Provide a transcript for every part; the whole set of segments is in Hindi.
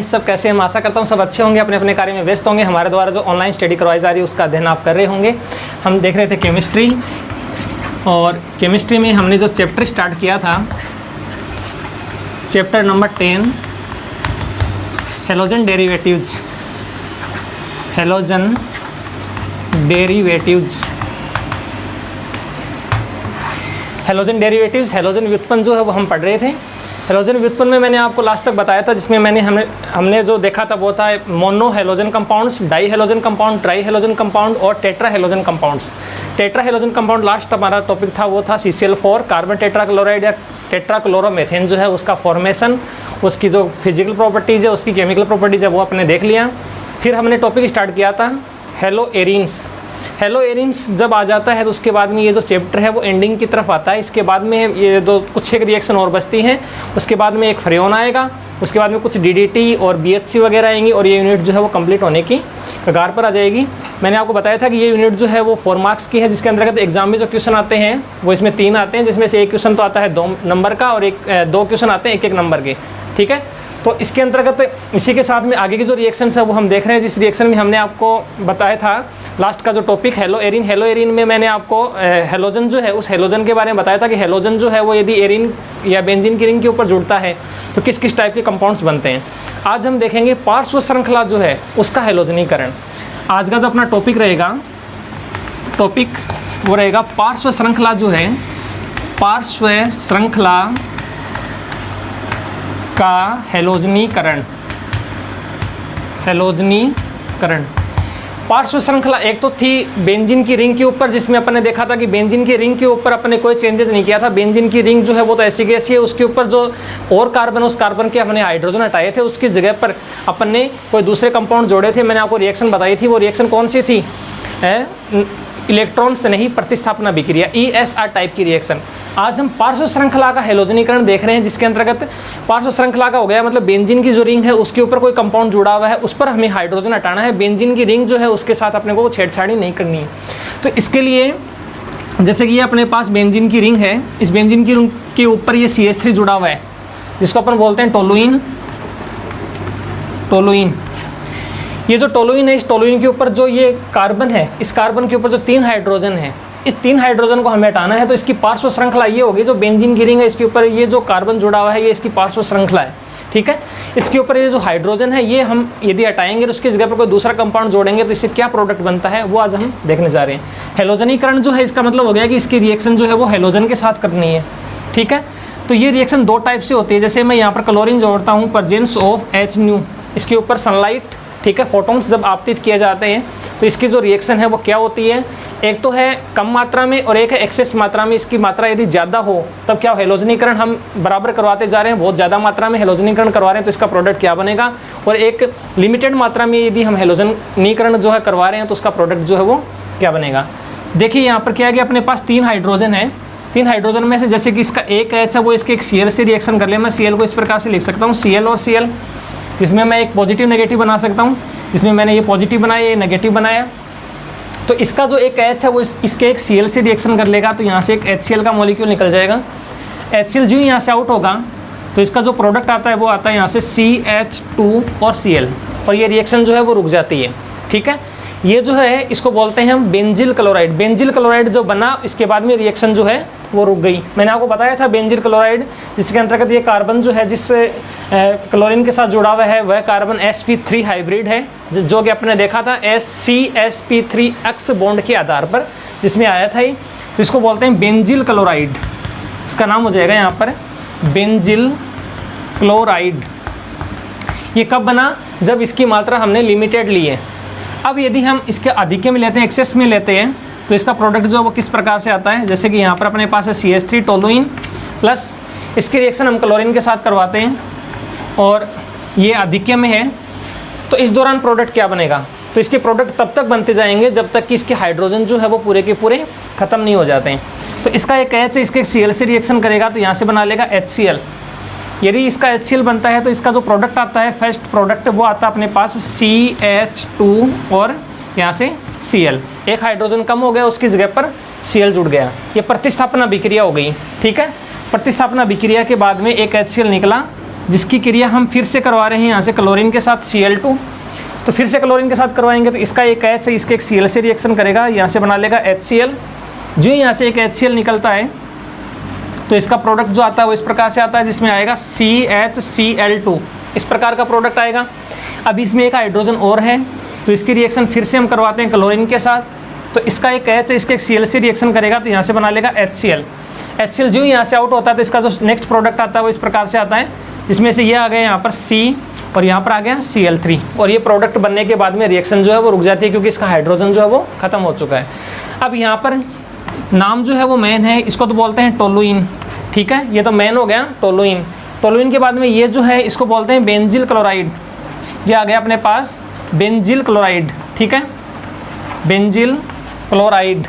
फ्रेंड्स, सब कैसे हैं? मैं आशा करता हूँ सब अच्छे होंगे, अपने अपने कार्य में व्यस्त होंगे। हमारे द्वारा जो ऑनलाइन स्टडी करवाई जा रही है उसका अध्ययन आप कर रहे होंगे। हम देख रहे थे केमिस्ट्री, और केमिस्ट्री में हमने जो चैप्टर स्टार्ट किया था, chapter number 10, halogen derivatives. Halogen derivatives, halogen derivatives, halogen व्युत्पन्न जो है वो हम पढ़ रहे थे। हेलोजन व्युत्पन्न में मैंने आपको लास्ट तक बताया था, जिसमें हमने जो देखा था वो था mono halogen compounds, di halogen compound, tri halogen compound और tetra halogen compounds. Tetra halogen compound last हमारा टॉपिक था, वो था CCl4, कार्बन टेट्राक्लोराइड या टेट्राक्लोरोमेथेन जो है उसका फॉर्मेशन, उसकी जो फिजिकल प्रॉपर्टीज़ है, उसकी केमिकल प्रॉपर्टीज़ है, वो आपने देख लिया। फिर हमने टॉपिक स्टार्ट किया था हेलो एरिन्स। हेलो एरिन्स जब आ जाता है तो उसके बाद में ये जो चैप्टर है वो एंडिंग की तरफ आता है। इसके बाद में ये कुछ एक रिएक्शन और बचती हैं, उसके बाद में एक फ्रेओन आएगा, उसके बाद में कुछ DDT और BHC वगैरह आएंगी, और ये यूनिट जो है वो कंप्लीट होने की कगार पर आ जाएगी। मैंने आपको बताया था कि ये यूनिट जो है वो 4 मार्क्स की है, जिसके अंतर्गत एग्जाम में जो क्वेश्चन आते हैं वो इसमें 3 आते हैं, जिसमें से एक क्वेश्चन तो आता है 2 नंबर का और 2 क्वेश्चन आते हैं 1-1 नंबर के। ठीक है, तो इसके अंतर्गत इसी के साथ में आगे की जो रिएक्शंस है वो हम देख रहे हैं। जिस रिएक्शन में हमने आपको बताया था लास्ट का जो topic hello Erin, hello Erin में मैंने आपको हेलोजन जो है उस हेलोजन के बारे में बताया था कि हेलोजन जो है वो यदि एरिन या बेंजीन की रिंग के ऊपर जुड़ता है तो किस किस टाइप के कंपाउंड्स बनते हैं। आज हम देखेंगे पार्श्व श्रृंखला जो है उसका हेलोजनीकरण। आज का जो अपना टॉपिक रहेगा, टॉपिक वो रहेगा पार्श्व श्रृंखला जो है, पार्श्व श्रृंखला का हेलोजनीकरण। हेलोजनीकरण, पार्श्व श्रृंखला एक तो थी बेंजीन की रिंग के ऊपर, जिसमें अपन ने देखा था कि बेंजीन की रिंग के ऊपर अपन ने कोई चेंजेस नहीं किया था। बेंजीन की रिंग जो है वो तो ऐसी की ऐसी है, उसके ऊपर जो और कार्बन, उस कार्बन के हमने हाइड्रोजन हटाए थे, उसकी जगह पर अपन ने कोई दूसरे कंपाउंड जोड़े थे। मैंने आपको रिएक्शन बताई थी, वो रिएक्शन कौन सी थी? इलेक्ट्रॉन से नहीं, प्रतिस्थापना विक्रिया, ESR टाइप की रिएक्शन। आज हम पार्श्व श्रृंखला का हेलोजनीकरण देख रहे हैं, जिसके अंतर्गत पार्श्व श्रृंखला का हो गया मतलब बेंजीन की जो रिंग है उसके ऊपर कोई कंपाउंड जुड़ा हुआ है, उस पर हमें हाइड्रोजन हटाना है। बेंजीन की रिंग जो है उसके साथ अपने को छेड़छाड़ी नहीं करनी है। तो इसके लिए जैसे कि ये अपने पास बेंजीन की रिंग है, इस बेंजीन की रिंग के ऊपर ये CH3 जुड़ा हुआ है, जिसको अपन बोलते हैं टोलुइन। टोलुइन, ये जो टोलुइन है, इस टोलुइन के ऊपर जो ये कार्बन है, इस कार्बन के ऊपर जो 3 हाइड्रोजन है, इस 3 हाइड्रोजन को हमें हटाना है। तो इसकी पार्श्व श्रृंखला ये होगी, जो बेंजीन की रिंग है इसके ऊपर ये जो कार्बन जुड़ा हुआ है ये इसकी पार्श्व श्रृंखला है। ठीक है, इसके ऊपर ये जो हाइड्रोजन है ये हम यदि हटाएंगे और उसकी जगह पर कोई दूसरा कंपाउंड जोड़ेंगे तो इससे क्या प्रोडक्ट बनता है वो आज हम देखने जा रहे हैं। हेलोजनीकरण जो है इसका मतलब हो गया कि इसकी रिएक्शन जो है वो हेलोजन के साथ करनी है। ठीक है, तो ये रिएक्शन 2 टाइप से होती है। जैसे मैं यहाँ पर क्लोरीन जोड़ता हूँ, प्रेजेंस ऑफ H², इसके ऊपर सनलाइट, ठीक है, फोटॉन्स जब आपतित किए जाते हैं तो इसकी जो रिएक्शन है वो क्या होती है? एक तो है कम मात्रा में और एक है एक्सेस मात्रा में। इसकी मात्रा यदि ज़्यादा हो तब क्या हेलोजनीकरण हम बराबर करवाते जा रहे हैं, बहुत ज़्यादा मात्रा में हेलोजनीकरण करवा रहे हैं तो इसका प्रोडक्ट क्या बनेगा, और एक लिमिटेड मात्रा में यदि हम हेलोजनीकरण जो है करवा रहे हैं तो उसका प्रोडक्ट जो है वो क्या बनेगा। देखिए यहाँ पर क्या है कि अपने पास 3 हाइड्रोजन है, 3 हाइड्रोजन में से जैसे कि इसका एक H है वो इसके एक Cl से रिएक्शन कर ले। मैं Cl को इस प्रकार से लिख सकता हूँ, Cl और Cl, जिसमें मैं एक पॉजिटिव नेगेटिव बना सकता हूँ, जिसमें मैंने ये पॉजिटिव बनाया, ये नेगेटिव बनाया। तो इसका जो एक H है वो इसके एक Cl से रिएक्शन कर लेगा, तो यहाँ से एक HCl का मॉलिक्यूल निकल जाएगा। HCl जो यहाँ से आउट होगा तो इसका जो प्रोडक्ट आता है वो आता है यहाँ से CH2 और Cl, और ये रिएक्शन जो है वो रुक जाती है। ठीक है, ये जो है इसको बोलते हैं हम बेंजिल क्लोराइड। बेंजिल क्लोराइड जो बना इसके बाद में रिएक्शन जो है वो रुक गई। मैंने आपको बताया था बेंजिल क्लोराइड, जिसके अंतर्गत ये कार्बन जो है जिस क्लोरीन के साथ जुड़ा हुआ है वह कार्बन sp3 हाइब्रिड है, जो कि आपने देखा था CsP3X बॉन्ड के आधार पर जिसमें आया था ये, तो इसको बोलते हैं बेंजिल क्लोराइड। इसका नाम हो जाएगा यहाँ पर बेंजिल क्लोराइड। ये कब बना? जब इसकी मात्रा हमने लिमिटेड ली है। अब यदि हम इसके अधिक में लेते हैं, एक्सेस में लेते हैं, तो इसका प्रोडक्ट जो है वो किस प्रकार से आता है? जैसे कि यहाँ पर अपने पास है CH3 टोलुइन प्लस इसकी रिएक्शन हम क्लोरीन के साथ करवाते हैं और ये अधिक्य में है, तो इस दौरान प्रोडक्ट क्या बनेगा? तो इसके प्रोडक्ट तब तक बनते जाएंगे जब तक कि इसके हाइड्रोजन जो है वो पूरे के पूरे ख़त्म नहीं हो जाते हैं। तो इसका एक H है, इसके Cl से रिएक्शन करेगा तो यहाँ से बना लेगा HCl। यदि इसका HCl बनता है तो इसका जो प्रोडक्ट आता है, फर्स्ट प्रोडक्ट, वो आता है अपने पास CH2 और यहाँ से Cl। एक हाइड्रोजन कम हो गया, उसकी जगह पर Cl जुड़ गया। ये प्रतिस्थापना विक्रिया हो गई। ठीक है, प्रतिस्थापना विक्रिया के बाद में एक HCl निकला जिसकी क्रिया हम फिर से करवा रहे हैं यहाँ से क्लोरीन के साथ Cl2। तो फिर से क्लोरीन के साथ करवाएंगे तो इसका एक H है, इसके एक Cl से रिएक्शन करेगा, यहाँ से बना लेगा HCl। जो यहाँ से एक HCl निकलता है तो इसका प्रोडक्ट जो आता है वो इस प्रकार से आता है, जिसमें आएगा CHCl2, इस प्रकार का प्रोडक्ट आएगा। अब इसमें एक हाइड्रोजन और है तो इसकी रिएक्शन फिर से हम करवाते हैं क्लोरीन के साथ, तो इसका एक H है, इसके एक Cl से रिएक्शन करेगा तो यहाँ से बना लेगा HCl। HCl जो यहाँ से आउट होता है तो इसका जो नेक्स्ट प्रोडक्ट आता है वो इस प्रकार से आता है, जिसमें से ये आ गया यहाँ पर C और यहाँ पर आ गया Cl3, और ये प्रोडक्ट बनने के बाद में रिएक्शन जो है वो रुक जाती है क्योंकि इसका हाइड्रोजन जो है वो ख़त्म हो चुका है। अब यहाँ पर नाम जो है वो मेन है, इसको तो बोलते हैं टोलुइन, ठीक है, ये तो मेन हो गया टोलुइन। टोलुइन के बाद में ये जो है इसको बोलते हैं बेंजिल क्लोराइड, ये आ गया अपने पास बेंजिल क्लोराइड, ठीक है, बेंजिल क्लोराइड।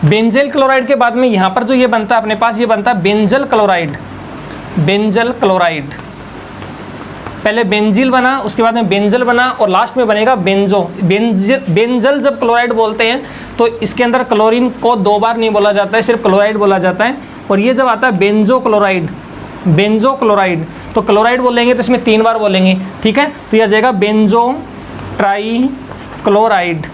बेंजिल क्लोराइड के बाद में यहाँ पर जो ये बनता है अपने पास, ये बनता है बेंजल क्लोराइड, बेंजल क्लोराइड। पहले बेंजिल बना, उसके बाद में बेंजल बना और लास्ट में बनेगा बेंजो। बेंजल जब क्लोराइड बोलते हैं तो इसके अंदर क्लोरीन को 2 बार नहीं बोला जाता है, सिर्फ क्लोराइड बोला जाता है। और ये जब आता है बेंजो क्लोराइड, बेंजो क्लोराइड, तो क्लोराइड बोलेंगे तो इसमें 3 बार बोलेंगे, ठीक है। तो ये आ जाएगा बेंजो ट्राई क्लोराइड,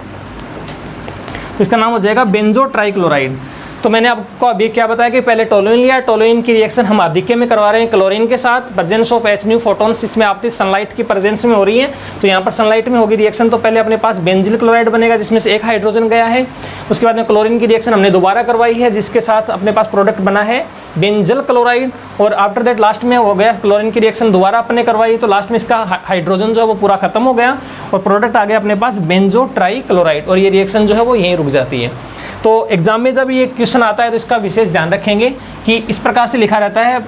तो इसका नाम हो जाएगा बेंजो ट्राई क्लोराइड। तो मैंने आपको अभी क्या बताया कि पहले टोलुइन लिया, टोलुइन की रिएक्शन हम आधिक्य में करवा रहे हैं क्लोरीन के साथ, प्रेजेंस ऑफ H फोटोन्स, इसमें आपकी सनलाइट की प्रेजेंस में हो रही है, तो यहाँ पर सनलाइट में होगी रिएक्शन। तो पहले अपने पास बेंजिल क्लोराइड बनेगा जिसमें से एक हाइड्रोजन गया है, उसके बाद में क्लोरीन की रिएक्शन हमने दोबारा करवाई है जिसके साथ अपने पास प्रोडक्ट बना है बेंजल क्लोराइड, और आफ्टर दैट लास्ट में हो गया क्लोरीन की रिएक्शन दोबारा अपने करवाई तो लास्ट में इसका हाइड्रोजन जो है वो पूरा खत्म हो गया और प्रोडक्ट आ गया अपने पास बेंजो ट्राई क्लोराइड, और ये रिएक्शन जो है वो यहीं रुक जाती है। तो एग्जाम में जब ये क्वेश्चन आता है तो इसका विशेष ध्यान रखेंगे कि इस प्रकार से लिखा रहता है,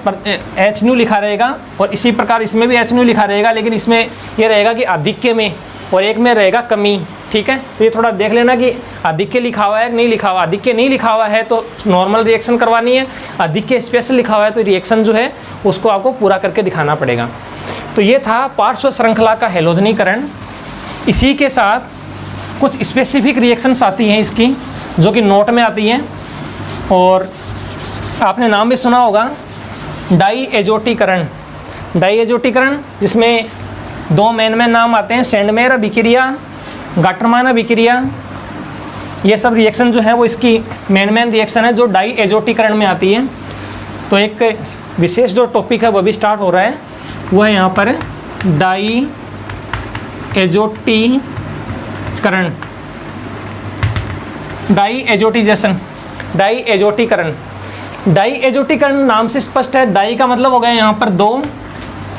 H लिखा रहेगा और इसी प्रकार इसमें भी H लिखा रहेगा, लेकिन इसमें ये रहेगा कि आधिक्य में और एक में रहेगा कमी, ठीक है। तो ये थोड़ा देख लेना कि आधिक्य लिखा हुआ है कि नहीं लिखा हुआ। आधिक्य नहीं लिखा हुआ है तो नॉर्मल रिएक्शन करवानी है, आधिक्य स्पेशल लिखा हुआ है तो रिएक्शन जो है उसको आपको पूरा करके दिखाना पड़ेगा। तो ये था पार्श्व श्रृंखला का हैलोजनीकरण। इसी के साथ कुछ स्पेसिफिक रिएक्शंस आती हैं इसकी जो कि नोट में आती हैं, और आपने नाम भी सुना होगा डाई एजोटीकरण। डाई एजोटीकरण जिसमें 2 मेन नाम आते हैं, सेंडमेयर अभिक्रिया, गाटरमान अभिक्रिया। ये सब रिएक्शन जो है वो इसकी मेन रिएक्शन है जो डाई एजोटीकरण में आती है। तो एक विशेष जो टॉपिक है वो भी स्टार्ट हो रहा है, वो है यहाँ पर डाई एजोटीकरण, डाई एजोटिजेशन, डाई एजोटीकरण। डाई एजोटीकरण नाम से स्पष्ट है, डाई का मतलब हो गया यहाँ पर 2,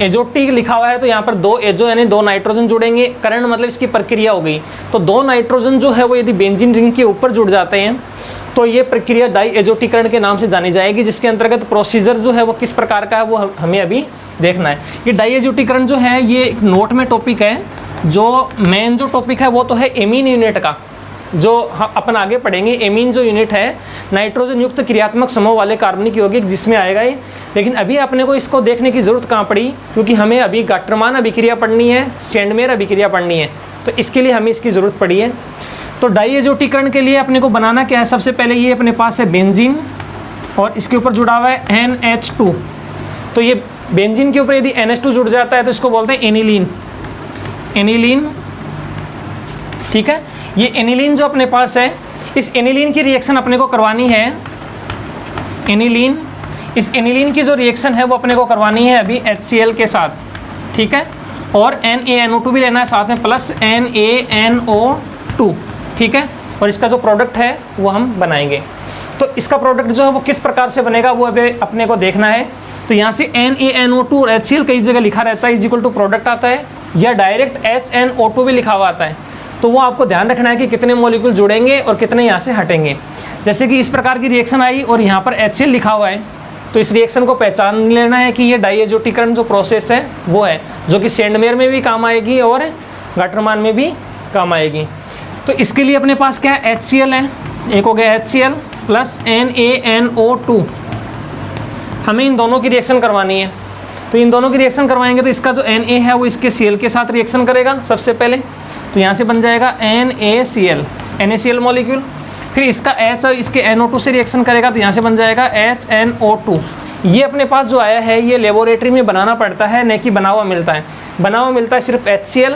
एजोटी लिखा हुआ है तो यहाँ पर 2 एजो यानी 2 नाइट्रोजन जुड़ेंगे, करण मतलब इसकी प्रक्रिया हो गई। तो 2 नाइट्रोजन जो है वो यदि बेंजीन रिंग के ऊपर जुड़ जाते हैं तो ये प्रक्रिया डाई एजोटीकरण के नाम से जानी जाएगी, जिसके अंतर्गत प्रोसीजर जो है वो किस प्रकार का है वो हमें अभी देखना है। ये डाई एजोटीकरण जो है ये एक नोट में टॉपिक है, जो मेन जो टॉपिक है वो तो है एमीन यूनिट का, जो हम अपन आगे पढ़ेंगे। एमीन जो यूनिट है नाइट्रोजन युक्त क्रियात्मक समूह वाले कार्बनिक यौगिक जिसमें आएगा ये, लेकिन अभी अपने को इसको देखने की ज़रूरत कहाँ पड़ी, क्योंकि हमें अभी गाटरमान अभिक्रिया पढ़नी है, सेंडमेयर अभिक्रिया पढ़नी है, तो इसके लिए हमें इसकी ज़रूरत पड़ी है। तो डाई एजोटीकरण के लिए अपने को बनाना क्या है, सबसे पहले ये अपने पास है बेंजीन और इसके ऊपर जुड़ा हुआ है NH2। तो ये बेंजीन के ऊपर यदि NH2 जुड़ जाता है तो इसको बोलते हैं एनिलीन, एनिलीन, ठीक है। ये एनिलीन जो अपने पास है, इस एनिलीन की रिएक्शन अपने को करवानी है, एनिलीन, इस एनिलीन की जो रिएक्शन है वो अपने को करवानी है अभी HCl के साथ, ठीक है। और NaNO2 भी लेना है साथ में प्लस NaNO2, ठीक है। और इसका जो प्रोडक्ट है वो हम बनाएंगे। तो इसका प्रोडक्ट जो है वो किस प्रकार से बनेगा वो अभी अपने को देखना है। तो यहाँ से NaNO2 और HCl कई जगह लिखा रहता है इज इक्वल टू प्रोडक्ट आता है, या डायरेक्ट HNO2 भी लिखा हुआ आता है। तो वो आपको ध्यान रखना है कि कितने मॉलिक्यूल जुड़ेंगे और कितने यहाँ से हटेंगे। जैसे कि इस प्रकार की रिएक्शन आई और यहाँ पर HCl लिखा हुआ है, तो इस रिएक्शन को पहचान लेना है कि ये डाई एजोटीकरण जो प्रोसेस है वो है, जो कि सेंडमेयर में भी काम आएगी और गाटरमान में भी काम आएगी। तो इसके लिए अपने पास क्या है, HCl है, एक हो गया HCl प्लस NaNO2। हमें इन दोनों की रिएक्शन करवानी है, तो इन दोनों की रिएक्शन करवाएंगे तो इसका जो Na है वो इसके Cl के साथ रिएक्शन करेगा सबसे पहले, तो यहाँ से बन जाएगा NaCl मॉलिक्यूल। फिर इसका H और इसके NO2 से रिएक्शन करेगा तो यहाँ से बन जाएगा HNO2। ये अपने पास जो आया है ये लेबोरेटरी में बनाना पड़ता है, न कि बना हुआ मिलता है। बना हुआ मिलता है सिर्फ HCl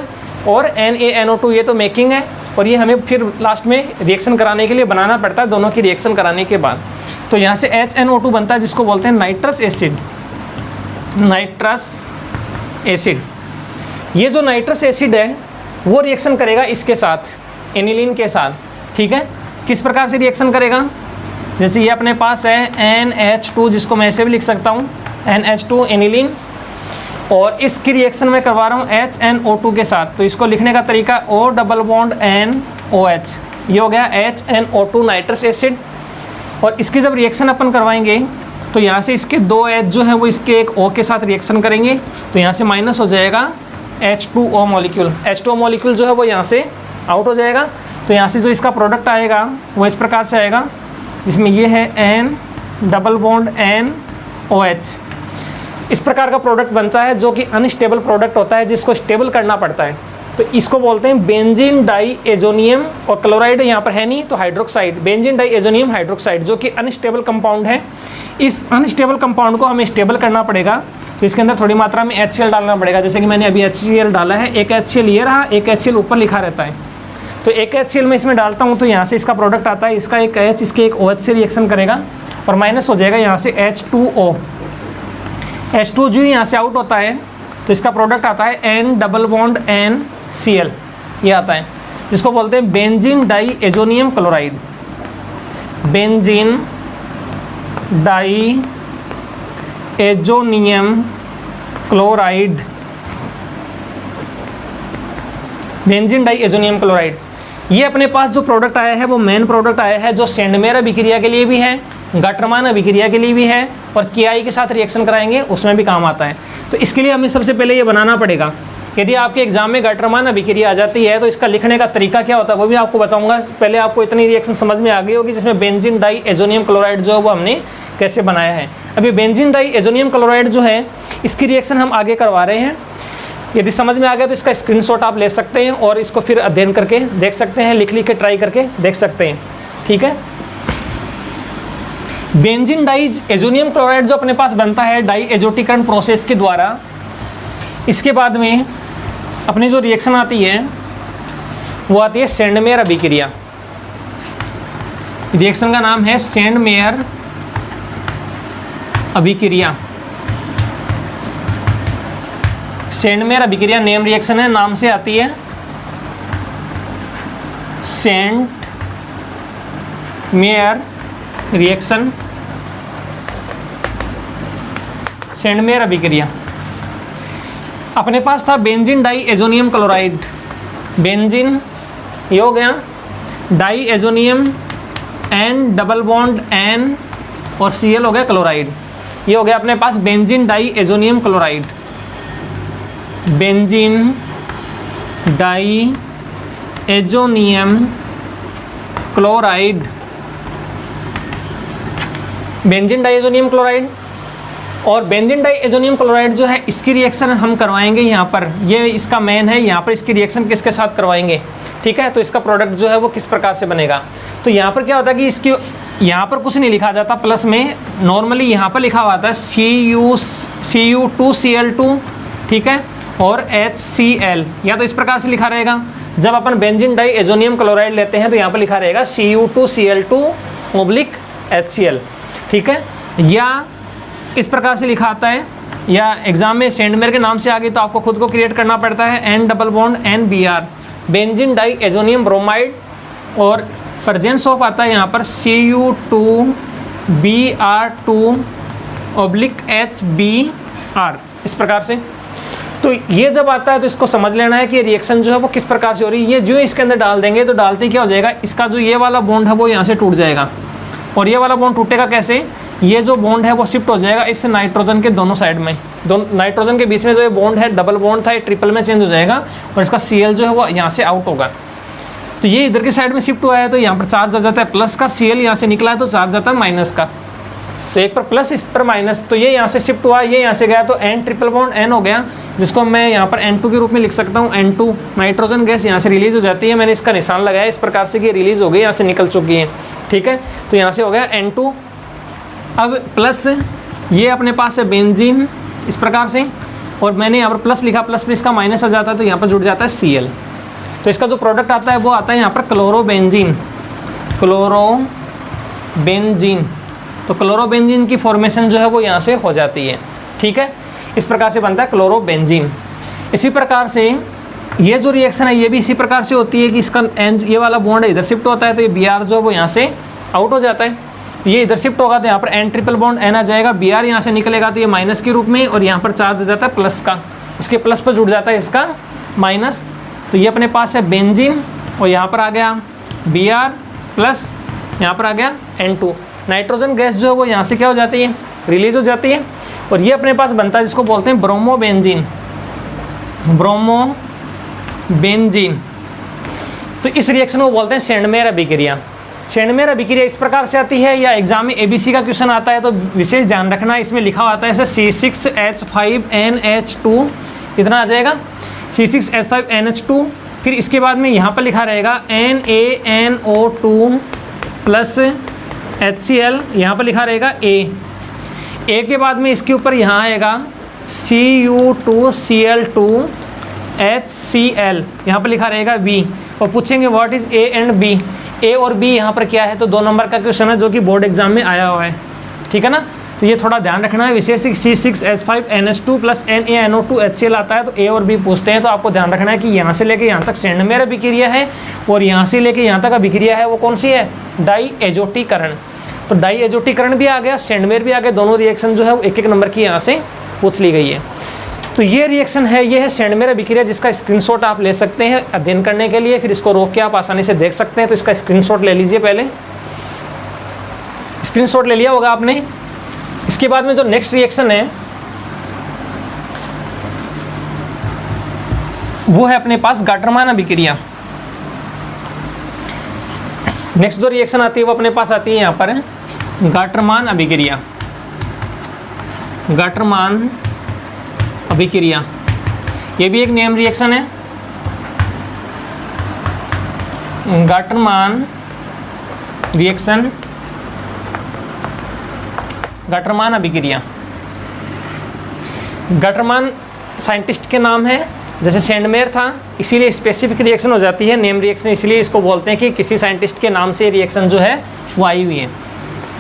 और NaNO2, ये तो मेकिंग है, और ये हमें फिर लास्ट में रिएक्शन कराने के लिए बनाना पड़ता है, दोनों की रिएक्शन कराने के बाद। तो यहाँ से HNO2 बनता है जिसको बोलते हैं नाइट्रस एसिड। नाइट्रस एसिड, ये जो नाइट्रस एसिड है वो रिएक्शन करेगा इसके साथ, एनिलीन के साथ, ठीक है। किस प्रकार से रिएक्शन करेगा, जैसे ये अपने पास है NH2, जिसको मैं ऐसे भी लिख सकता हूँ NH2 एनिलीन, और इसकी रिएक्शन मैं करवा रहा हूँ HNO2 के साथ। तो इसको लिखने का तरीका O डबल बॉन्ड NOH, ये हो गया HNO2 नाइट्रस एसिड। और इसकी जब रिएक्शन अपन करवाएंगे तो यहाँ से इसके 2 H जो है वो इसके एक O के साथ रिएक्शन करेंगे, तो यहाँ से माइनस हो जाएगा H2O मॉलिक्यूल। H2O मॉलिक्यूल जो है वो यहाँ से आउट हो जाएगा। तो यहाँ से जो इसका प्रोडक्ट आएगा वो इस प्रकार से आएगा, जिसमें ये है N डबल बॉन्ड NOH। इस प्रकार का प्रोडक्ट बनता है जो कि अनस्टेबल प्रोडक्ट होता है, जिसको स्टेबल करना पड़ता है। तो इसको बोलते हैं बेंजीन डाई एजोनियम, और क्लोराइड यहाँ पर है नहीं तो hydroxide, benzene diazonium hydroxide, जो कि अनस्टेबल कंपाउंड है। इस अनस्टेबल कंपाउंड को हमें स्टेबल करना पड़ेगा, तो इसके अंदर थोड़ी मात्रा में HCl डालना पड़ेगा। जैसे कि मैंने अभी HCl डाला है, एक HCl ये रहा, एक HCl ऊपर लिखा रहता है। तो एक HCl मैं इसमें डालता हूँ तो यहाँ से इसका प्रोडक्ट आता है, इसका एक H इसके एक OH से रिएक्शन करेगा और माइनस हो जाएगा यहाँ से H2O। H2 जो यहाँ से आउट होता है तो इसका प्रोडक्ट आता है N डबल बॉन्ड NCl, ये आता है, जिसको बोलते हैं benzene diazonium chloride. Benzene diazonium chloride, benzene diazonium chloride. ये अपने पास जो प्रोडक्ट आया है वो मेन प्रोडक्ट आया है, जो सेंडमेयर अभिक्रिया के लिए भी है, गटरमान अभिक्रिया के लिए भी है, और KI के साथ रिएक्शन कराएंगे उसमें भी काम आता है। तो इसके लिए हमें सबसे पहले ये बनाना पड़ेगा। यदि आपके एग्जाम में गटरमान अभिक्रिया आ जाती है तो इसका लिखने का तरीका क्या होता है वो भी आपको बताऊंगा। पहले आपको इतनी रिएक्शन समझ में आ गई होगी जिसमें बेंजीन डाई एजोनियम क्लोराइड जो है वो हमने कैसे बनाया है। अभी बेंजीन डाई एजोनियम क्लोराइड जो है इसकी रिएक्शन हम आगे करवा रहे हैं। यदि समझ में आ गया तो इसका स्क्रीनशॉट आप ले सकते हैं और इसको फिर अध्ययन करके देख सकते हैं, लिख के ट्राई करके देख सकते हैं, ठीक है। बेंजीन डाई एजोनियम क्लोराइड जो अपने पास बनता है डाई एजोटीकरण प्रोसेस के द्वारा, इसके बाद में अपनी जो रिएक्शन आती है वो आती है सेंडमेयर अभिक्रिया। रिएक्शन का नाम है सेंडमेयर अभिक्रिया। सेंडमेयर अभिक्रिया नेम रिएक्शन है, नाम से आती है सेंडमेयर रिएक्शन। सेंडमेयर अभिक्रिया अपने पास था benzene diazonium chloride, benzene ये हो गया, diazonium N double bond N और Cl हो गया क्लोराइड, ये हो गया अपने पास benzene diazonium chloride. Benzene diazonium chloride, benzene diazonium chloride. और बेंजीन डाई एजोनियम क्लोराइड जो है इसकी रिएक्शन हम करवाएंगे यहाँ पर, ये इसका मेन है, यहाँ पर इसकी रिएक्शन किसके साथ करवाएंगे, ठीक है। तो इसका प्रोडक्ट जो है वो किस प्रकार से बनेगा, तो यहाँ पर क्या होता है कि इसकी यहाँ पर कुछ नहीं लिखा जाता प्लस में, नॉर्मली यहाँ पर लिखा हुआ आता है Cu2Cl2, ठीक है, और HCl, या तो इस प्रकार से लिखा रहेगा। जब अपन बेंजीन डाई एजोनियम क्लोराइड लेते हैं तो यहाँ पर लिखा रहेगा Cu2Cl2/HCl, ठीक है, या इस प्रकार से लिखा आता है, या एग्जाम में सेंडमेयर के नाम से आ गई तो आपको खुद को क्रिएट करना पड़ता है N double bond NBr, benzene diazonium bromide, और प्रेजेंस ऑफ आता है यहाँ पर Cu2Br2/HBr, इस प्रकार से। तो ये जब आता है तो इसको समझ लेना है कि ये रिएक्शन जो है वो किस प्रकार से हो रही है। ये जो इसके अंदर डाल देंगे तो डालते क्या हो जाएगा, इसका जो ये वाला बॉन्ड है वो यहाँ से टूट जाएगा, और ये वाला बॉन्ड टूटेगा कैसे, ये जो बॉन्ड है वो शिफ्ट हो जाएगा इससे नाइट्रोजन के दोनों साइड में, दोनों नाइट्रोजन के बीच में जो ये बॉन्ड है डबल बॉन्ड था ये ट्रिपल में चेंज हो जाएगा, और इसका Cl जो है वो यहाँ से आउट होगा। तो ये इधर की साइड में शिफ्ट हुआ है तो यहाँ पर चार्ज आ जाता है प्लस का, Cl यहाँ से निकला है तो चार्ज आता है माइनस का, तो एक पर प्लस इस पर माइनस, तो ये यहाँ से शिफ्ट हुआ, ये यहाँ से गया तो N ट्रिपल बॉन्ड N हो गया, जिसको मैं यहाँ पर N2 के रूप में लिख सकता हूँ। N2 नाइट्रोजन गैस यहाँ से रिलीज हो जाती है, मैंने इसका निशान लगाया इस प्रकार से कि रिलीज हो गई, यहाँ से निकल चुकी है, ठीक है। तो यहाँ से हो गया N2, अब प्लस ये अपने पास है बेंजीन इस प्रकार से, और मैंने यहाँ पर प्लस लिखा, प्लस में इसका माइनस आ जाता है तो यहाँ पर जुड़ जाता है Cl। तो इसका जो प्रोडक्ट आता है वो आता है यहाँ पर क्लोरोबेंजीन, क्लोरोबेंजीन। तो क्लोरोबेंजीन की फॉर्मेशन जो है वो यहाँ से हो जाती है, ठीक है। इस प्रकार से बनता है क्लोरोबेंजीन। इसी प्रकार से ये जो रिएक्शन है ये भी इसी प्रकार से होती है कि इसका एन ये वाला बॉन्ड इधर शिफ्ट होता है तो ये Br जो है वो यहाँ से आउट हो जाता है। ये इधर शिफ्ट होगा तो यहाँ पर एन ट्रिपल बॉन्ड एन आ जाएगा, Br यहाँ से निकलेगा तो ये माइनस के रूप में, और यहाँ पर चार्ज आ जाता है प्लस का, इसके प्लस पर जुड़ जाता है इसका माइनस। तो ये अपने पास है बेंजीन, और यहाँ पर आ गया Br प्लस यहाँ पर आ गया N2। नाइट्रोजन गैस जो है वो यहाँ से क्या हो जाती है, रिलीज हो जाती है, और ये अपने पास बनता है जिसको बोलते हैं ब्रोमोबेंजीन, ब्रोमोबेंजीन। तो इस रिएक्शन को बोलते हैं सेंडमेयर अभिक्रिया। सेंडमेयर अभिक्रिया इस प्रकार से आती है, या एग्जाम में ABC का क्वेश्चन आता है तो विशेष ध्यान रखना, इसमें लिखा होता है जैसे C6H5NH2 इतना आ जाएगा, C6H5NH2। फिर इसके बाद में यहाँ पर लिखा रहेगा NaNO2 प्लस HCl, यहाँ पर लिखा रहेगा A के बाद में इसके ऊपर यहाँ आएगा Cu2Cl2HCl, यहाँ पर लिखा रहेगा V, और पूछेंगे what is A and B। A और B यहाँ पर क्या है, तो 2 नंबर का क्वेश्चन है जो कि बोर्ड एग्जाम में आया हुआ है, ठीक है ना। तो ये थोड़ा ध्यान रखना है, विशेष C6H5NH2 प्लस NaNO2HCl आता है तो A और B पूछते हैं, तो आपको ध्यान रखना है कि यहाँ से लेके यहाँ तक सेंडमेयर अभिक्रिया है, और यहाँ से लेके यहाँ तक अभिक्रिया है वो कौन सी है, डाई एजोटीकरण। तो डाई एजोटीकरण भी आ गया, सेंडमेयर भी आ गया, दोनों रिएक्शन जो है वो 1-1 नंबर की यहाँ से पूछ ली गई है। तो ये रिएक्शन है, ये है सेंडमेयर अभिक्रिया, जिसका स्क्रीनशॉट आप ले सकते हैं अध्ययन करने के लिए, फिर इसको रोक के आप आसानी से देख सकते हैं। तो इसका स्क्रीनशॉट ले लीजिए, पहले स्क्रीनशॉट ले लिया होगा आपने। इसके बाद में जो नेक्स्ट रिएक्शन है वो है अपने पास गाटरमान अभिक्रिया। नेक्स्ट जो रिएक्शन आती है वो अपने पास आती है यहाँ पर गाटरमान अभिक्रिया, गाटरमान अभिक्रिया। ये भी एक नेम रिएक्शन है, गाटरमान रिएक्शन, गाटरमान अभिक्रिया। गाटरमान साइंटिस्ट के नाम है, जैसे सेंडमेयर था इसीलिए स्पेसिफिक रिएक्शन हो जाती है, नेम रिएक्शन, इसलिए इसको बोलते हैं कि किसी साइंटिस्ट के नाम से रिएक्शन जो है वो आई हुई है।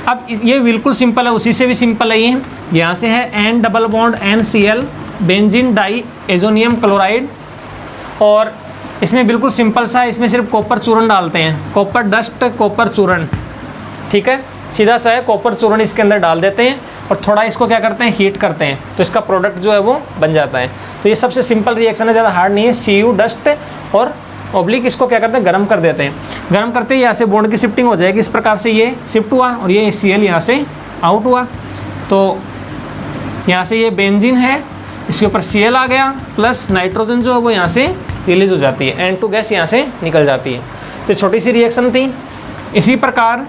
अब ये बिल्कुल सिंपल है, उसी से भी सिंपल है ये, यहाँ से है N double bond NCl benzene diazonium chloride, और इसमें बिल्कुल सिंपल सा, इसमें सिर्फ कॉपर चूर्ण डालते हैं, कॉपर डस्ट, कॉपर चूर्ण, ठीक है, सीधा सा है, कॉपर चूर्ण इसके अंदर डाल देते हैं और थोड़ा इसको क्या करते हैं, हीट करते हैं, तो इसका प्रोडक्ट जो है वो बन जाता है। तो ये सबसे सिंपल रिएक्शन है, ज़्यादा हार्ड नहीं है। Cu डस्ट और ऑब्लिक इसको क्या करते हैं, गर्म कर देते हैं, गर्म करते ही यहाँ से बॉन्ड की शिफ्टिंग हो जाएगी, इस प्रकार से ये शिफ्ट हुआ और ये Cl यहाँ से आउट हुआ। तो यहाँ से ये बेंजीन है, इसके ऊपर Cl आ गया, प्लस नाइट्रोजन जो है वो यहाँ से रिलीज हो जाती है, N2 गैस यहाँ से निकल जाती है। तो छोटी सी रिएक्शन थी। इसी प्रकार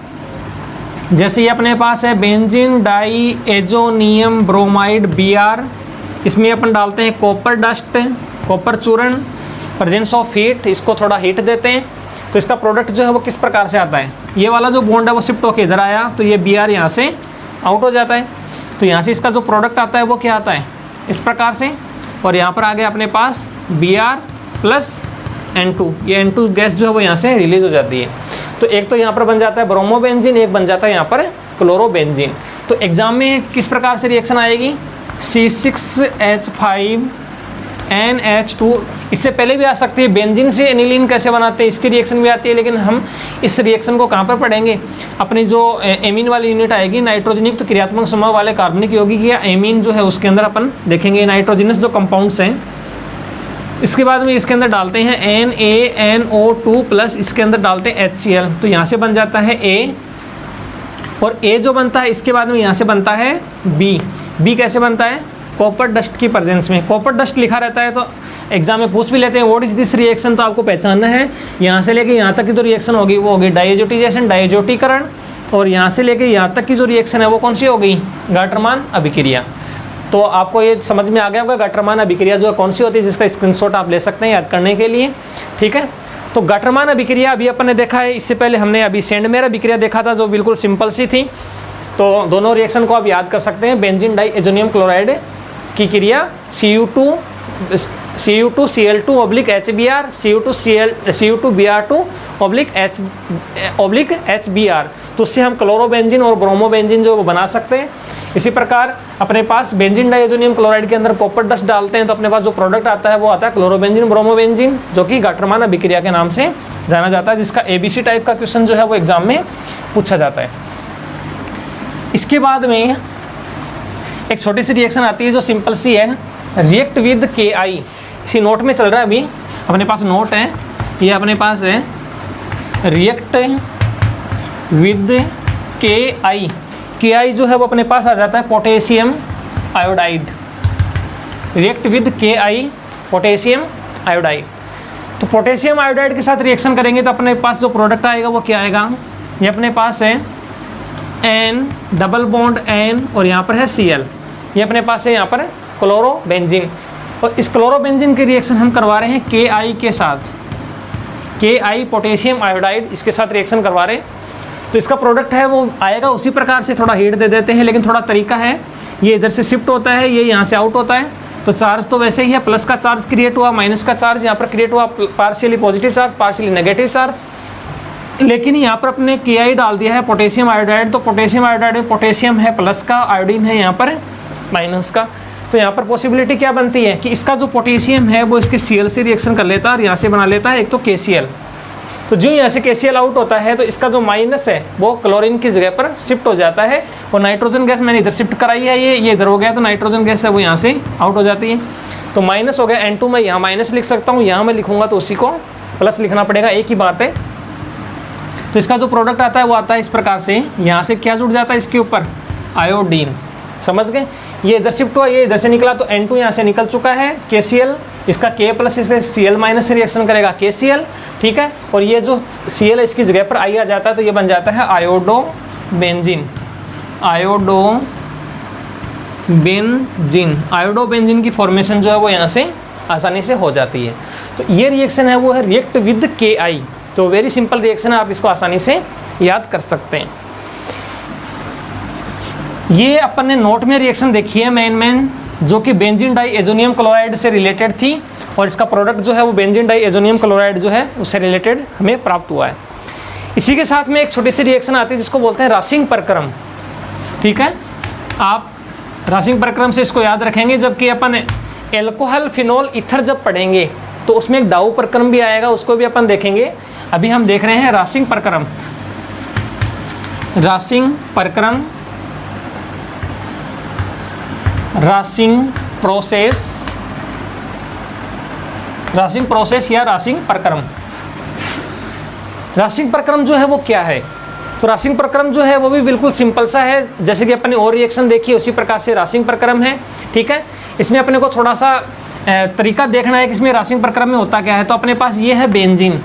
जैसे ये अपने पास है benzene diazonium bromide Br, इसमें अपन डालते हैं कॉपर डस्ट, कॉपर चूर्ण, प्रेजेंस ऑफ हीट, इसको थोड़ा हीट देते हैं, तो इसका प्रोडक्ट जो है वो किस प्रकार से आता है, ये वाला जो बॉन्ड है वो शिफ्ट होकर इधर आया तो ये Br यहाँ से आउट हो जाता है। तो यहाँ से इसका जो प्रोडक्ट आता है वो क्या आता है, इस प्रकार से, और यहाँ पर आ गया अपने पास Br प्लस N2, ये N2 गैस जो है वो यहाँ से रिलीज हो जाती है। तो एक तो यहाँ पर बन जाता है ब्रोमोबेंजीन, एक बन जाता है यहाँ पर क्लोरोबेंजीन। तो एग्जाम में किस प्रकार से रिएक्शन आएगी, C6H5NH2, इससे पहले भी आ सकती है, बेंजीन से एनिलीन कैसे बनाते हैं इसकी रिएक्शन भी आती है, लेकिन हम इस रिएक्शन को कहाँ पर पढ़ेंगे, अपनी जो एमीन वाली यूनिट आएगी, नाइट्रोजन युक्त क्रियात्मक समूह वाले कार्बनिक यौगिक या एमीन जो है उसके अंदर अपन देखेंगे नाइट्रोजनस जो कंपाउंड्स हैं। इसके बाद में इसके अंदर डालते हैं NaNO2 प्लस इसके अंदर डालते हैं HCl, तो यहाँ से बन जाता है A, और A जो बनता है इसके बाद में यहाँ से बनता है B। B कैसे बनता है, कॉपर डस्ट की प्रेजेंस में, कॉपर डस्ट लिखा रहता है तो एग्जाम में पूछ भी लेते हैं व्हाट इज दिस रिएक्शन, तो आपको पहचानना है। यहाँ से लेके यहाँ तक की जो रिएक्शन होगी वो होगी डाइएजोटिजेशन, डाइएजोटीकरण, और यहाँ से लेके यहाँ तक की जो रिएक्शन है वो कौन सी होगी, गाटरमान अभिक्रिया। तो आपको ये समझ में आ गया होगा गाटरमान अभिक्रिया जो है कौन सी होती है, जिसका स्क्रीनशॉट आप ले सकते हैं याद करने के लिए, ठीक है। तो गाटरमान अभिक्रिया अभी अपन ने देखा है, इससे पहले हमने अभी सेंडमेयर अभिक्रिया देखा था जो बिल्कुल सिंपल सी थी। तो दोनों रिएक्शन को आप याद कर सकते हैं। बेंजीन डाई एजोनियम क्लोराइड की क्रिया Cu2Cl2 oblique HBr, Cu2Br2 oblique HBr, तो उससे हम क्लोरोबेंजीन और ब्रोमोबेंजीन जो वो बना सकते हैं। इसी प्रकार अपने पास बेंजीन डाइएजोनियम क्लोराइड के अंदर कॉपर डस्ट डालते हैं तो अपने पास जो प्रोडक्ट आता है वो आता है क्लोरोबेंजीन ब्रोमोबेंजीन, जो कि गाटरमान अभिक्रिया के नाम से जाना जाता है, जिसका ABC टाइप का क्वेश्चन जो है वो एग्जाम में पूछा जाता है। इसके बाद में एक छोटी सी रिएक्शन आती है जो सिंपल सी है, रिएक्ट विद KI। इसी नोट में चल रहा है, अभी अपने पास नोट है, ये अपने पास है रिएक्ट विद KI। KI जो है वो अपने पास आ जाता है potassium iodide, react with KI potassium iodide. तो पोटेशियम आयोडाइड के साथ रिएक्शन करेंगे तो अपने पास जो प्रोडक्ट आएगा वो क्या आएगा, ये अपने पास है N डबल बॉन्ड N और यहाँ पर है Cl, ये अपने पास है यहाँ पर क्लोरोबेंजीन। और इस क्लोरोबेंजीन की रिएक्शन हम करवा रहे हैं KI के साथ, KI पोटेशियम आयोडाइड, इसके साथ रिएक्शन करवा रहे हैं। तो इसका प्रोडक्ट है वो आएगा उसी प्रकार से, थोड़ा हीट दे देते हैं लेकिन थोड़ा तरीका है, ये इधर से शिफ्ट होता है, ये यहाँ से आउट होता है। तो चार्ज तो वैसे ही है, प्लस का चार्ज क्रिएट हुआ, माइनस का चार्ज यहाँ पर क्रिएट हुआ, partially positive charge partially negative charge, लेकिन यहाँ पर अपने KI डाल दिया है पोटेशियम आयोडाइड। तो पोटेशियम आयोडाइड में पोटेशियम है प्लस का, आयोडीन है यहाँ पर माइनस का। तो यहाँ पर पॉसिबिलिटी क्या बनती है कि इसका जो पोटेशियम है वो इसके Cl से रिएक्शन कर लेता है और यहाँ से बना लेता है एक तो KCl। तो जो यहाँ से KCl आउट होता है तो इसका जो माइनस है वो क्लोरीन की जगह पर शिफ्ट हो जाता है, और नाइट्रोजन गैस मैंने इधर शिफ्ट कराई है, ये इधर हो गया, तो नाइट्रोजन गैस है वो यहाँ से आउट हो जाती है। तो माइनस हो गया N2, मैं यहाँ माइनस लिख सकता हूँ, यहाँ मैं लिखूँगा तो उसी को प्लस लिखना पड़ेगा, एक ही बात है। तो इसका जो प्रोडक्ट आता है वो आता है इस प्रकार से, यहाँ से क्या जुड़ जाता है इसके ऊपर, आयोडीन, समझ गए। ये इधर शिफ्ट हुआ, ये इधर से निकला, तो N2 यहाँ से निकल चुका है, KCl, इसका K प्लस इसके Cl माइनस से रिएक्शन करेगा KCl, ठीक है। और ये जो Cl है इसकी जगह पर I आ जाता है, तो ये बन जाता है आयोडोबेंजीन, आयोडोबेंजीन की फॉर्मेशन जो है वो यहाँ से आसानी से हो जाती है। तो ये रिएक्शन है वो है रिएक्ट विद KI। तो वेरी सिंपल रिएक्शन है, आप इसको आसानी से याद कर सकते हैं। ये अपन ने नोट में रिएक्शन देखी है मेन जो कि बेंजीन डाई एजोनियम क्लोराइड से रिलेटेड थी, और इसका प्रोडक्ट जो है वो बेंजीन डाई एजोनियम क्लोराइड जो है उससे रिलेटेड हमें प्राप्त हुआ है। इसी के साथ में एक छोटी सी रिएक्शन आती है जिसको बोलते हैं रासिंग प्रक्रम, ठीक है। आप रासिंग प्रक्रम से इसको याद रखेंगे, जबकि अपन एल्कोहल फिनोल ईथर जब पढ़ेंगे तो उसमें एक डाउ प्रक्रम भी आएगा, उसको भी अपन देखेंगे। अभी हम देख रहे हैं रासिंग प्रक्रम, रासिंग प्रक्रम, रासिंग प्रोसेस या रासिंग प्रक्रम। रासिंग प्रक्रम जो है वो क्या है, तो रासिंग प्रक्रम जो है वो भी बिल्कुल सिंपल सा है, जैसे कि अपने और रिएक्शन देखी उसी प्रकार से रासिंग प्रक्रम है, ठीक है। इसमें अपने को थोड़ा सा तरीका देखना है कि इसमें रासिंग प्रक्रम में होता क्या है। तो अपने पास ये है बेंजीन,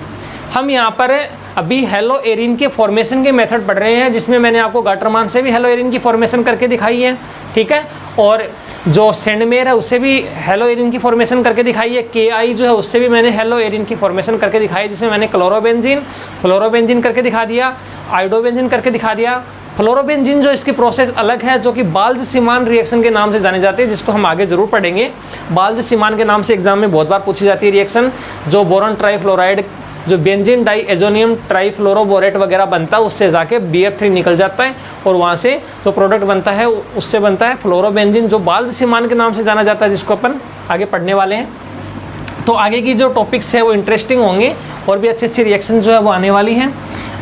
हम यहाँ पर अभी हेलो एरिन के फॉर्मेशन के मेथड पढ़ रहे हैं, जिसमें मैंने आपको गाटरमान से भी हेलो एरिन की फॉर्मेशन करके दिखाई है, ठीक है। और जो सेंडमेर है उससे भी हेलो एरिन की फॉर्मेशन करके दिखाई है, KI जो है उससे भी मैंने हेलो एरिन की फॉर्मेशन करके दिखाई, जिसमें मैंने क्लोरोबेंजीन करके दिखा दिया, आयोडोबेंजीन करके दिखा दिया। फ्लोरोबेंजीन जो इसकी प्रोसेस अलग है, जो कि बाल्ज-सीमान रिएक्शन के नाम से जाने जाते हैं, जिसको हम आगे जरूर पढ़ेंगे। बाल्ज-सीमान के नाम से एग्जाम में बहुत बार पूछी जाती है रिएक्शन, जो बोरॉन ट्राइफ्लोराइड, जो बेंजीन डाई एजोनियम ट्राइफ्लोरोबोरेट वगैरह बनता है, उससे जाके BF3 निकल जाता है, और वहाँ से जो प्रोडक्ट बनता है उससे बनता है फ्लोरोबेंजीन, जो बाल्ज-सीमान के नाम से जाना जाता है, जिसको अपन आगे पढ़ने वाले हैं। तो आगे की जो टॉपिक्स है वो इंटरेस्टिंग होंगे, और भी अच्छी अच्छी रिएक्शन जो है वो आने वाली हैं।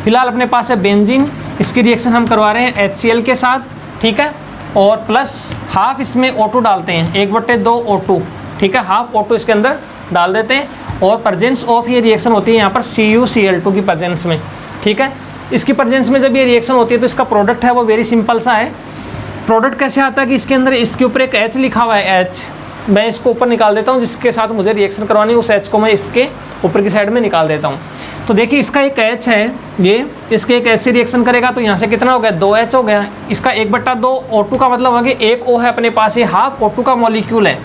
फिलहाल अपने पास है बेंजीन, इसकी रिएक्शन हम करवा रहे हैं HCl के साथ, ठीक है। और प्लस हाफ इसमें O2 डालते हैं, 1/2 O2, ठीक है, हाफ O2 इसके अंदर डाल देते हैं, और प्रेजेंस ऑफ ये रिएक्शन होती है यहाँ पर CuCl2 की प्रेजेंस में, ठीक है। इसकी प्रेजेंस में जब ये रिएक्शन होती है तो इसका प्रोडक्ट है वो वेरी सिंपल सा है। प्रोडक्ट कैसे आता है कि इसके अंदर इसके ऊपर एक H लिखा हुआ है, H, मैं इसको ऊपर निकाल देता हूँ, जिसके साथ मुझे रिएक्शन करवानी है उस H को मैं इसके ऊपर की साइड में निकाल देता हूँ। तो देखिए इसका एक H है, ये इसके एक H से रिएक्शन करेगा, तो यहाँ से कितना हो गया, 2H हो गया। इसका 1/2 O2 का मतलब हो गया 1 O है अपने पास, ये हाफ O2 का मॉलिक्यूल है,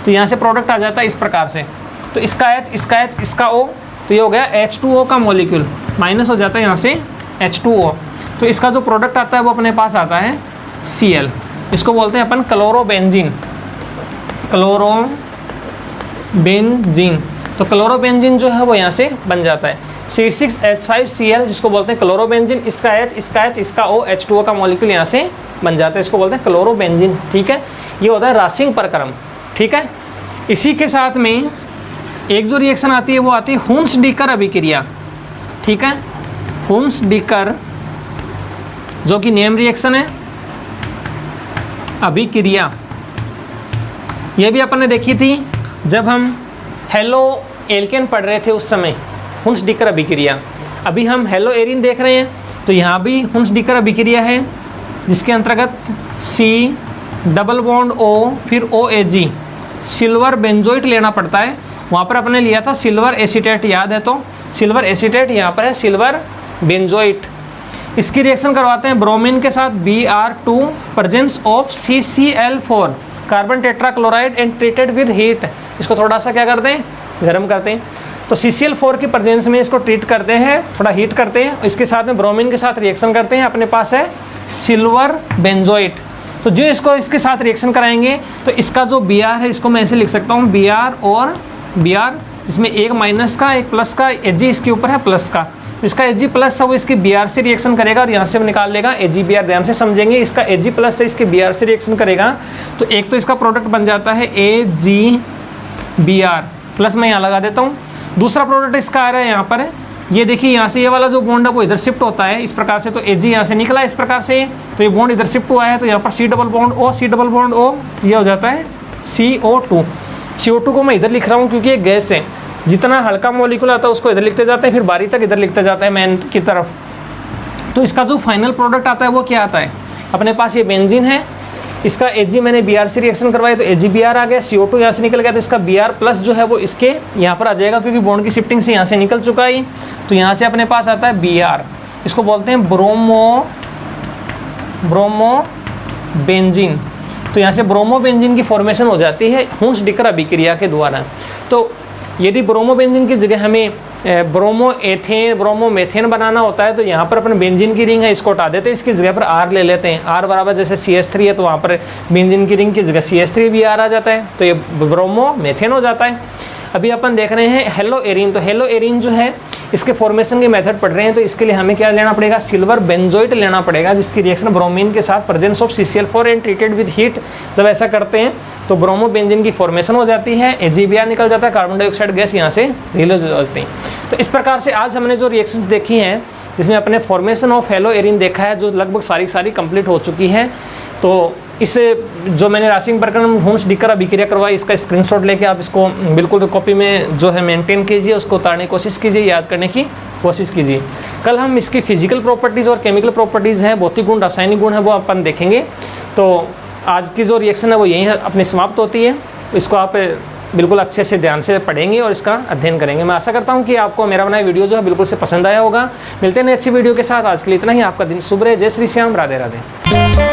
तो यहाँ से प्रोडक्ट आ जाता है इस प्रकार से। तो इसका H, इसका H, इसका O, तो ये हो गया H2O का मॉलिक्यूल, माइनस हो जाता है यहाँ से H2O। तो इसका जो प्रोडक्ट आता है वो अपने पास आता है Cl, इसको बोलते हैं अपन क्लोरोबेंजीन, क्लोरोबेंजीन। तो क्लोरोबेंजीन जो है वो यहाँ से बन जाता है C6H5Cl, जिसको बोलते हैं क्लोरोबेंजीन। इसका H, इसका H, इसका O, H2O का मॉलिक्यूल यहाँ से बन जाता है, इसको बोलते हैं क्लोरोबेंजीन। ठीक है, ये होता है रासिंग प्रक्रम। ठीक है, इसी के साथ में एक जो रिएक्शन आती है वो आती है हुन्स-डिकर अभिक्रिया। ठीक है, हुन्स-डिकर जो कि नेम रिएक्शन है, अभिक्रिया। ये भी अपन ने देखी थी जब हम हेलो एल्केन पढ़ रहे थे उस समय, हुन्स-डिकर अभिक्रिया। अभी हम हेलो एरिन देख रहे हैं, तो यहाँ भी हुन्स-डिकर अभिक्रिया है, जिसके अंतर्गत C डबल बॉन्ड O फिर OAG सिल्वर बेंजोइट लेना पड़ता है। वहाँ पर अपने लिया था सिल्वर एसीटेट, याद है? तो सिल्वर एसीटेट यहाँ पर है सिल्वर बेंजोइट। इसकी रिएक्शन करवाते हैं ब्रोमीन के साथ Br2 presence of CCl4 carbon tetrachloride and treated with heat. इसको थोड़ा सा क्या करते हैं, गर्म करते हैं। तो CCl4 की प्रेजेंस में इसको ट्रीट करते हैं, थोड़ा हीट करते हैं, इसके साथ में ब्रोमीन के साथ रिएक्शन करते हैं, अपने पास है सिल्वर बेंजोइट। तो जो इसको इसके साथ रिएक्शन कराएंगे तो इसका जो Br है इसको मैं ऐसे लिख सकता हूँ, Br और Br, जिसमें एक माइनस का एक प्लस का, Ag इसके ऊपर है प्लस का। इसका Ag प्लस है वो इसके Br से रिएक्शन करेगा और यहाँ से हम निकाल लेगा AgBr। ध्यान से समझेंगे, इसका Ag प्लस से इसके Br से रिएक्शन करेगा तो एक तो इसका प्रोडक्ट बन जाता है AgBr प्लस, मैं यहाँ लगा देता हूँ। दूसरा प्रोडक्ट इसका आ रहा है यहाँ पर है, ये देखिए यहाँ से ये वाला जो बॉन्ड है वो इधर शिफ्ट होता है इस प्रकार से, तो Ag यहाँ से निकला इस प्रकार से, तो ये बॉन्ड इधर शिफ्ट हुआ है, तो यहाँ पर C double bond O, C double bond O, ये हो जाता है CO2। CO2 को मैं इधर लिख रहा हूँ क्योंकि ये गैस है, जितना हल्का मॉलिक्यूल आता है उसको इधर लिखते जाते हैं, फिर बारी तक इधर लिखते जाता है मेन की तरफ। तो इसका जो फाइनल प्रोडक्ट आता है वो क्या आता है, अपने पास ये बेंजीन है, इसका Ag मैंने Br से रिएक्शन करवाई तो AgBr आ गया, CO2 यहाँ से निकल गया, तो इसका Br प्लस जो है वो इसके यहाँ पर आ जाएगा क्योंकि बॉन्ड की शिफ्टिंग से यहाँ से निकल चुका है। तो यहाँ से अपने पास आता है Br, इसको बोलते हैं ब्रोमोबेंजीन। तो यहाँ से ब्रोमोबेंजीन की फॉर्मेशन हो जाती है हुन्स-डिकर अभिक्रिया के द्वारा। तो यदि ब्रोमोबेंजीन की जगह हमें ब्रोमोमेथेन बनाना होता है तो यहाँ पर अपन बेंजीन की रिंग है इसको हटा देते हैं, इसकी जगह पर R ले लेते हैं। R बराबर जैसे CH3 है तो वहाँ पर बेंजीन की रिंग की जगह CH3 भी R आ जाता है, तो ये ब्रोमोमेथेन हो जाता है। अभी अपन देख रहे हैं हेलो एरिन, तो हेलो एरिन जो है इसके फॉर्मेशन के मेथड पढ़ रहे हैं, तो इसके लिए हमें क्या लेना पड़ेगा, सिल्वर बेंजोइट लेना पड़ेगा, जिसकी रिएक्शन ब्रोमीन के साथ presence of CCl4 and treated with heat. जब ऐसा करते हैं तो ब्रोमोबेंजीन की फॉर्मेशन हो जाती है, AgBr निकल जाता है, कार्बन डाइऑक्साइड गैस यहाँ से रिलीज हो जाती है। तो इस प्रकार से आज हमने जो रिएक्शंस देखी हैं जिसमें अपने फॉर्मेशन ऑफ हेलो एरिन देखा है, जो लगभग सारी कंप्लीट हो चुकी है। तो इससे जो मैंने रासिंग प्रक्रम हुन्स-डिकर अभिक्रिया करवाई, इसका स्क्रीनशॉट लेके आप इसको बिल्कुल कॉपी में जो है मेंटेन कीजिए, उसको उतारने की कोशिश कीजिए, याद करने की कोशिश कीजिए। कल हम इसकी फिजिकल प्रॉपर्टीज़ और केमिकल प्रॉपर्टीज़ हैं, भौतिक गुण, रासायनिक गुण है, वो अपन देखेंगे। तो आज की जो रिएक्शन है वो यहीं अपनी समाप्त होती है। इसको आप बिल्कुल अच्छे से ध्यान से पढ़ेंगे और इसका अध्ययन करेंगे। मैं आशा करता हूँ कि आपको मेरा बनाया वीडियो जो है बिल्कुल से पसंद आया होगा। मिलते हैं अच्छी वीडियो के साथ, आज के लिए इतना ही। आपका दिन शुभ रहे। जय श्री श्याम, राधे राधे।